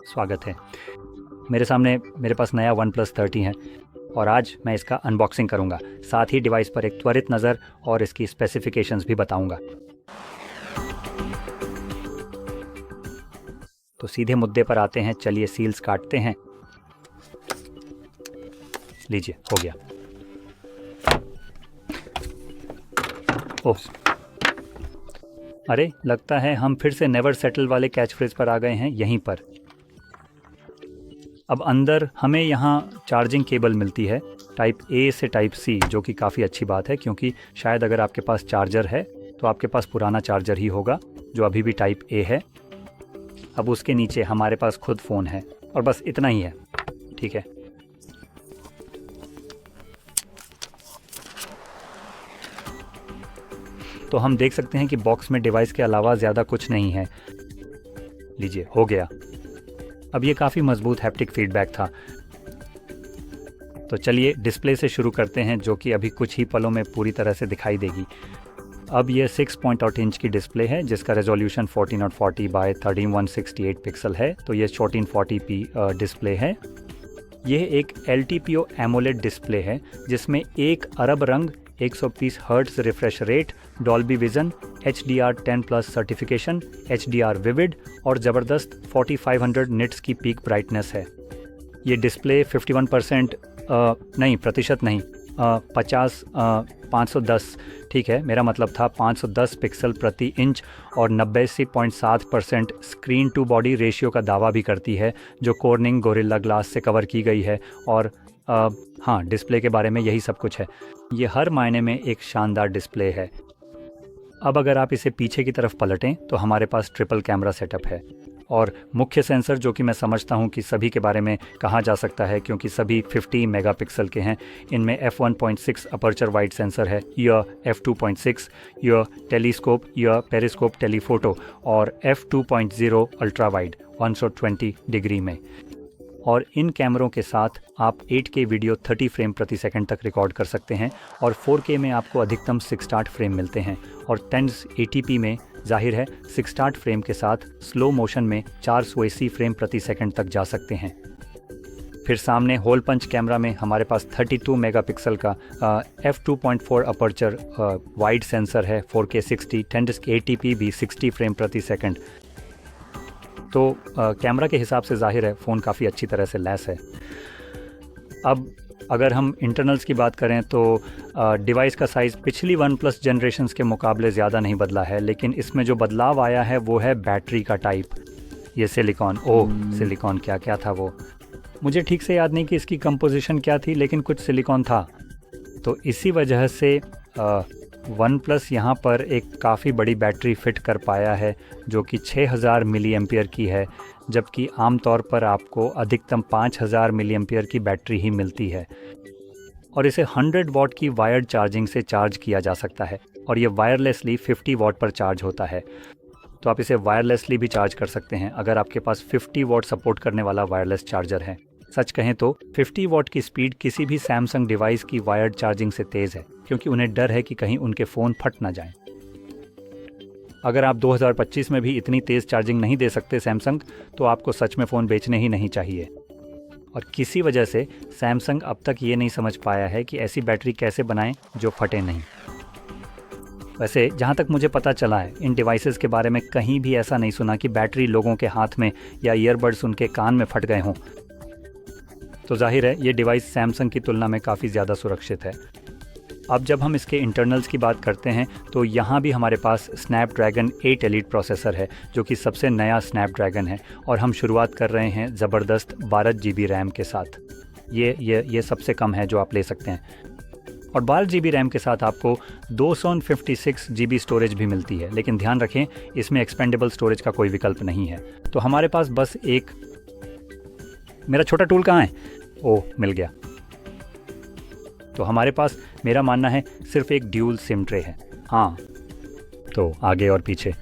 स्वागत है। मेरे सामने मेरे पास नया OnePlus 30 है और आज मैं इसका अनबॉक्सिंग करूंगा। साथ ही डिवाइस पर एक त्वरित नज़र और इसकी स्पेसिफिकेशंस भी बताऊंगा। तो सीधे मुद्दे पर आते हैं, चलिए सील्स काटते हैं। लीजिए, हो गया। ओह, अरे लगता है हम फिर से नेवर सेटल वाले कैच फ्रेज पर आ गए हैं। यहीं पर अब अंदर हमें यहाँ चार्जिंग केबल मिलती है टाइप A से टाइप C, जो कि काफ़ी अच्छी बात है क्योंकि शायद अगर आपके पास चार्जर है तो आपके पास पुराना चार्जर ही होगा जो अभी भी टाइप A है। अब उसके नीचे हमारे पास खुद फ़ोन है और बस इतना ही है। ठीक है, तो हम देख सकते हैं कि बॉक्स में डिवाइस के अलावा ज़्यादा कुछ नहीं है। लीजिए, हो गया। अब ये काफ़ी मजबूत हैप्टिक फीडबैक था। तो चलिए डिस्प्ले से शुरू करते हैं, जो कि अभी कुछ ही पलों में पूरी तरह से दिखाई देगी। अब ये 6.8 इंच की डिस्प्ले है जिसका रेजोल्यूशन 1440 बाय 13168 पिक्सल है। तो ये 1440p डिस्प्ले है। यह एक LTPO एमोलेड डिस्प्ले है जिसमें 1 अरब रंग, 120 hertz refresh rate, Dolby vision, HDR10+ certification, HDR vivid और ज़बरदस्त 4500 निट्स की पीक ब्राइटनेस है। ये डिस्प्ले 51% नहीं, प्रतिशत नहीं, 510, ठीक है, मेरा मतलब था 510 पिक्सल प्रति इंच और 90.7% स्क्रीन टू बॉडी रेशियो का दावा भी करती है, जो कॉर्निंग गोरिल्ला ग्लास से कवर की गई है। और हाँ, डिस्प्ले के बारे में यही सब कुछ है। ये हर मायने में एक शानदार डिस्प्ले है। अब अगर आप इसे पीछे की तरफ पलटें तो हमारे पास ट्रिपल कैमरा सेटअप है और मुख्य सेंसर, जो कि मैं समझता हूं कि सभी के बारे में कहा जा सकता है क्योंकि सभी 50 मेगापिक्सल के हैं। इनमें f1.6 अपर्चर वाइड सेंसर है, यह f2.6, यह टेलीस्कोप, यह पेरिस्कोप टेलीफोटो और f2.0 अल्ट्रा वाइड 120 डिग्री में। और इन कैमरों के साथ आप 8K वीडियो 30 फ्रेम प्रति सेकंड तक रिकॉर्ड कर सकते हैं और 4K में आपको अधिकतम 60 फ्रेम मिलते हैं और 1080p में जाहिर है 60 फ्रेम के साथ स्लो मोशन में 480 फ्रेम प्रति सेकंड तक जा सकते हैं। फिर सामने होल पंच कैमरा में हमारे पास 32 मेगापिक्सल का f2.4 अपर्चर वाइड सेंसर है, 4K 60, 1080p भी 60 फ्रेम प्रति सेकंड। तो कैमरा के हिसाब से जाहिर है फ़ोन काफ़ी अच्छी तरह से लैस है। अब अगर हम इंटरनल्स की बात करें तो डिवाइस का साइज़ पिछली OnePlus जनरेशन्स के मुकाबले ज़्यादा नहीं बदला है, लेकिन इसमें जो बदलाव आया है वो है बैटरी का टाइप। ये सिलिकॉन, सिलिकॉन क्या था वो, मुझे ठीक से याद नहीं कि इसकी कंपोजिशन क्या थी, लेकिन कुछ सिलिकॉन था। तो इसी वजह से OnePlus यहाँ पर एक काफ़ी बड़ी बैटरी फ़िट कर पाया है जो कि 6000 मिली एम्पियर की है, जबकि आमतौर पर आपको अधिकतम 5000 मिली एम्पियर की बैटरी ही मिलती है। और इसे 100 वॉट की वायर्ड चार्जिंग से चार्ज किया जा सकता है और ये वायरलेसली 50 वॉट पर चार्ज होता है। तो आप इसे वायरलेसली भी चार्ज कर सकते हैं अगर आपके पास 50 वॉट सपोर्ट करने वाला वायरलेस चार्जर है। सच कहें तो 50 वॉट की स्पीड किसी भी सैमसंग डिवाइस की वायर्ड चार्जिंग से तेज़ है, क्योंकि उन्हें डर है कि कहीं उनके फ़ोन फट ना जाएं। अगर आप 2025 में भी इतनी तेज़ चार्जिंग नहीं दे सकते सैमसंग, तो आपको सच में फ़ोन बेचने ही नहीं चाहिए। और किसी वजह से सैमसंग अब तक ये नहीं समझ पाया है कि ऐसी बैटरी कैसे बनाएं जो फटे नहीं। वैसे जहाँ तक मुझे पता चला है, इन डिवाइसेस के बारे में कहीं भी ऐसा नहीं सुना कि बैटरी लोगों के हाथ में या ईयरबड्स उनके कान में फट गए हों। तो जाहिर है ये डिवाइस सैमसंग की तुलना में काफ़ी ज़्यादा सुरक्षित है। अब जब हम इसके इंटरनल्स की बात करते हैं तो यहाँ भी हमारे पास स्नैपड्रैगन 8 एलीट प्रोसेसर है, जो कि सबसे नया स्नैपड्रैगन है और हम शुरुआत कर रहे हैं ज़बरदस्त 12 GB रैम के साथ। ये सबसे कम है जो आप ले सकते हैं। और 12 GB रैम के साथ आपको 256 GB स्टोरेज भी मिलती है, लेकिन ध्यान रखें इसमें एक्सपेंडेबल स्टोरेज का कोई विकल्प नहीं है। तो हमारे पास बस एक, मेरा छोटा टूल कहाँ है? ओह, मिल गया। तो हमारे पास, मेरा मानना है, सिर्फ एक ड्यूल सिम ट्रे है। हाँ, तो आगे और पीछे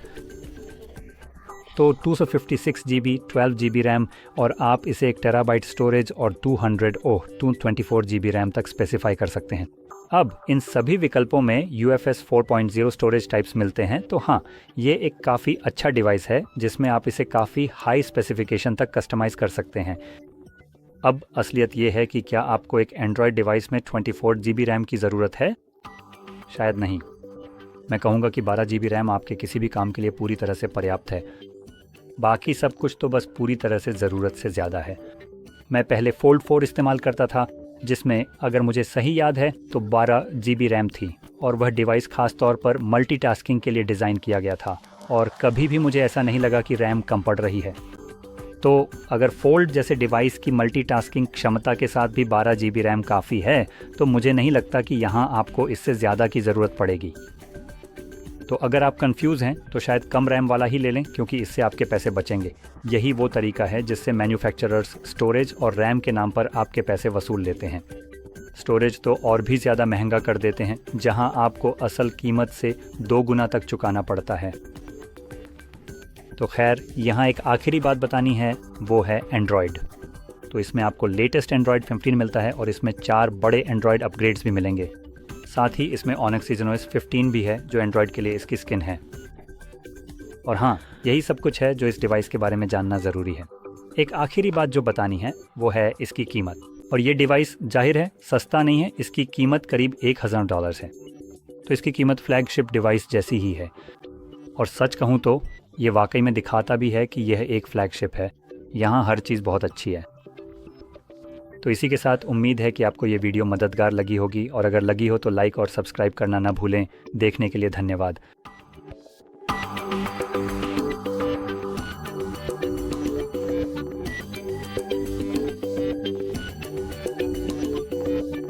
तो 256 GB, 12 GB रैम और आप इसे 1 टेराबाइट स्टोरेज और 224 GB रैम तक स्पेसिफाई कर सकते हैं। अब इन सभी विकल्पों में UFS 4.0 स्टोरेज टाइप्स मिलते हैं, तो हाँ, ये एक काफ़ी अच्छा डिवाइस है जिसमें आप इसे काफ़ी हाई स्पेसिफिकेशन तक कस्टमाइज़ कर सकते हैं। अब असलियत ये है कि क्या आपको एक एंड्रॉयड डिवाइस में 24 GB रैम की ज़रूरत है? शायद नहीं। मैं कहूँगा कि 12 GB रैम आपके किसी भी काम के लिए पूरी तरह से पर्याप्त है। बाकी सब कुछ तो बस पूरी तरह से ज़रूरत से ज़्यादा है। मैं पहले फोल्ड 4 इस्तेमाल करता था, जिसमें अगर मुझे सही याद है तो 12 GB रैम थी, और वह डिवाइस खास तौर पर मल्टीटास्किंग के लिए डिज़ाइन किया गया था, और कभी भी मुझे ऐसा नहीं लगा कि रैम कम पड़ रही है। तो अगर फोल्ड जैसे डिवाइस की मल्टीटास्किंग क्षमता के साथ भी 12 GB रैम काफ़ी है, तो मुझे नहीं लगता कि यहाँ आपको इससे ज़्यादा की ज़रूरत पड़ेगी। तो अगर आप कंफ्यूज हैं तो शायद कम रैम वाला ही ले लें, क्योंकि इससे आपके पैसे बचेंगे। यही वो तरीका है जिससे मैन्युफैक्चरर्स स्टोरेज और रैम के नाम पर आपके पैसे वसूल लेते हैं। स्टोरेज तो और भी ज़्यादा महंगा कर देते हैं, जहां आपको असल कीमत से 2 गुना तक चुकाना पड़ता है। तो खैर, यहाँ एक आखिरी बात बतानी है, वो है एंड्रॉयड। तो इसमें आपको लेटेस्ट एंड्रॉयड 15 मिलता है, और इसमें 4 बड़े एंड्रॉयड अपग्रेड्स भी मिलेंगे। साथ ही इसमें Onyx ExynosOS 15 भी है, जो एंड्रॉयड के लिए इसकी स्किन है। और हाँ, यही सब कुछ है जो इस डिवाइस के बारे में जानना ज़रूरी है। एक आखिरी बात जो बतानी है वो है इसकी कीमत। और ये डिवाइस जाहिर है सस्ता नहीं है, इसकी कीमत करीब $1000 है। तो इसकी कीमत फ्लैगशिप डिवाइस जैसी ही है। और सच कहूँ तो ये वाकई में दिखाता भी है कि यह एक फ्लैगशिप है। यहाँ हर चीज़ बहुत अच्छी है। तो इसी के साथ उम्मीद है कि आपको ये वीडियो मददगार लगी होगी, और अगर लगी हो तो लाइक और सब्सक्राइब करना ना भूलें। देखने के लिए धन्यवाद।